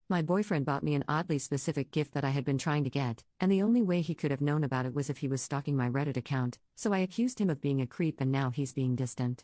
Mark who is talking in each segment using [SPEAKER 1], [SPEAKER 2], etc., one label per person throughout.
[SPEAKER 1] My boyfriend bought me an oddly specific gift that I had been trying to get, and the only way he could have known about it was if he was stalking my Reddit account, so I accused him of being a creep and now he's being distant.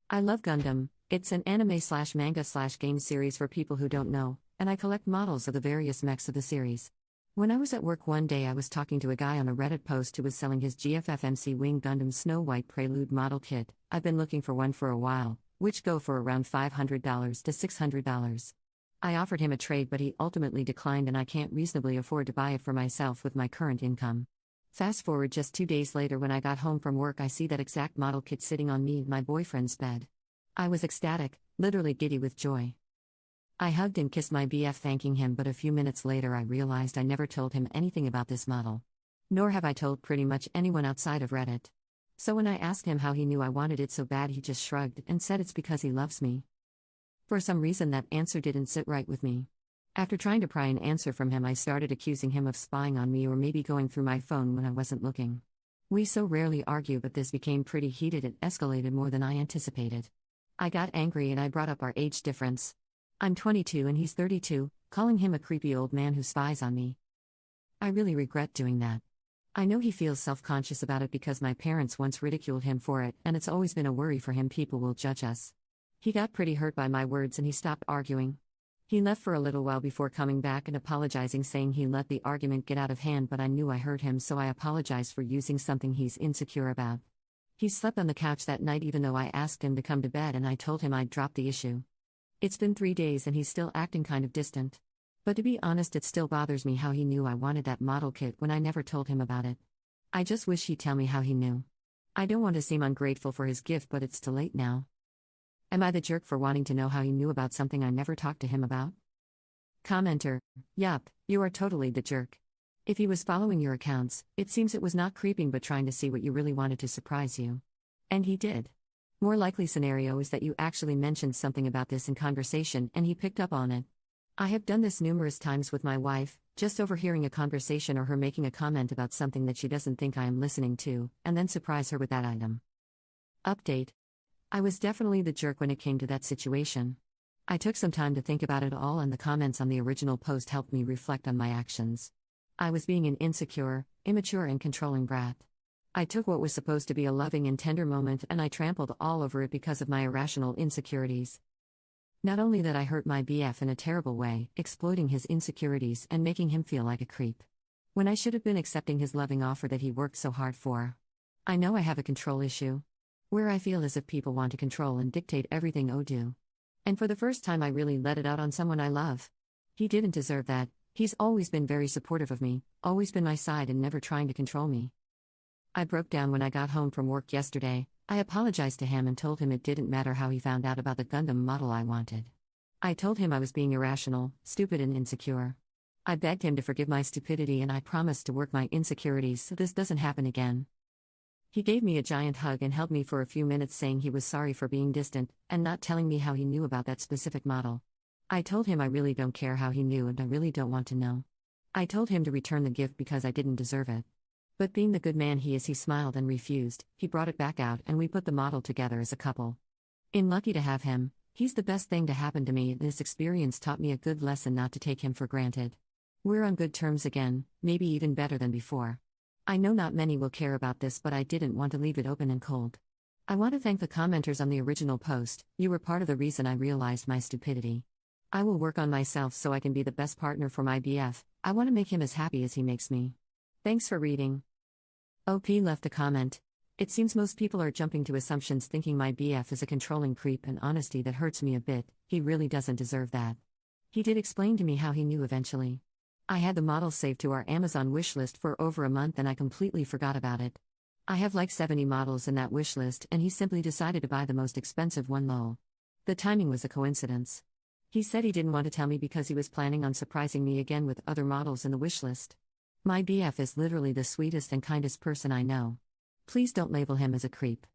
[SPEAKER 1] I love Gundam. It's an anime/manga/game series for people who don't know, and I collect models of the various mechs of the series. When I was at work one day, I was talking to a guy on a Reddit post who was selling his GFFMC Wing Gundam Snow White Prelude model kit. I've been looking for one for a while, which go for around $500 to $600. I offered him a trade, but he ultimately declined, and I can't reasonably afford to buy it for myself with my current income. Fast forward just 2 days later, when I got home from work, I see that exact model kit sitting on me and my boyfriend's bed. I was ecstatic, literally giddy with joy. I hugged and kissed my BF, thanking him, but a few minutes later I realized I never told him anything about this model. Nor have I told pretty much anyone outside of Reddit. So when I asked him how he knew I wanted it so bad, he just shrugged and said it's because he loves me. For some reason, that answer didn't sit right with me. After trying to pry an answer from him, I started accusing him of spying on me or maybe going through my phone when I wasn't looking. We so rarely argue, but this became pretty heated and escalated more than I anticipated. I got angry and I brought up our age difference. I'm 22 and he's 32, calling him a creepy old man who spies on me. I really regret doing that. I know he feels self-conscious about it because my parents once ridiculed him for it, and it's always been a worry for him people will judge us. He got pretty hurt by my words and he stopped arguing. He left for a little while before coming back and apologizing, saying he let the argument get out of hand, but I knew I hurt him, so I apologized for using something he's insecure about. He slept on the couch that night even though I asked him to come to bed, and I told him I'd drop the issue. It's been 3 days and he's still acting kind of distant. But to be honest, it still bothers me how he knew I wanted that model kit when I never told him about it. I just wish he'd tell me how he knew. I don't want to seem ungrateful for his gift, but it's too late now. Am I the jerk for wanting to know how he knew about something I never talked to him about? Commenter: Yup, you are totally the jerk. If he was following your accounts, it seems it was not creeping but trying to see what you really wanted to surprise you. And he did. More likely scenario is that you actually mentioned something about this in conversation and he picked up on it. I have done this numerous times with my wife, just overhearing a conversation or her making a comment about something that she doesn't think I am listening to, and then surprise her with that item. Update: I was definitely the jerk when it came to that situation. I took some time to think about it all, and the comments on the original post helped me reflect on my actions. I was being an insecure, immature, and controlling brat. I took what was supposed to be a loving and tender moment and I trampled all over it because of my irrational insecurities. Not only that, I hurt my BF in a terrible way, exploiting his insecurities and making him feel like a creep, when I should have been accepting his loving offer that he worked so hard for. I know I have a control issue, where I feel as if people want to control and dictate everything I do. And for the first time I really let it out on someone I love. He didn't deserve that. He's always been very supportive of me, always been my side and never trying to control me. I broke down when I got home from work yesterday. I apologized to him and told him it didn't matter how he found out about the Gundam model I wanted. I told him I was being irrational, stupid and insecure. I begged him to forgive my stupidity and I promised to work my insecurities so this doesn't happen again. He gave me a giant hug and held me for a few minutes, saying he was sorry for being distant and not telling me how he knew about that specific model. I told him I really don't care how he knew and I really don't want to know. I told him to return the gift because I didn't deserve it. But being the good man he is, he smiled and refused. He brought it back out and we put the model together as a couple. I'm lucky to have him. He's the best thing to happen to me, and this experience taught me a good lesson not to take him for granted. We're on good terms again, maybe even better than before. I know not many will care about this, but I didn't want to leave it open and cold. I want to thank the commenters on the original post. You were part of the reason I realized my stupidity. I will work on myself so I can be the best partner for my BF. I want to make him as happy as he makes me. Thanks for reading. OP left a comment. It seems most people are jumping to assumptions thinking my BF is a controlling creep, and honesty that hurts me a bit. He really doesn't deserve that. He did explain to me how he knew eventually. I had the model saved to our Amazon wishlist for over a month and I completely forgot about it. I have like 70 models in that wishlist and he simply decided to buy the most expensive one. Lol. The timing was a coincidence. He said he didn't want to tell me because he was planning on surprising me again with other models in the wishlist. My BF is literally the sweetest and kindest person I know. Please don't label him as a creep.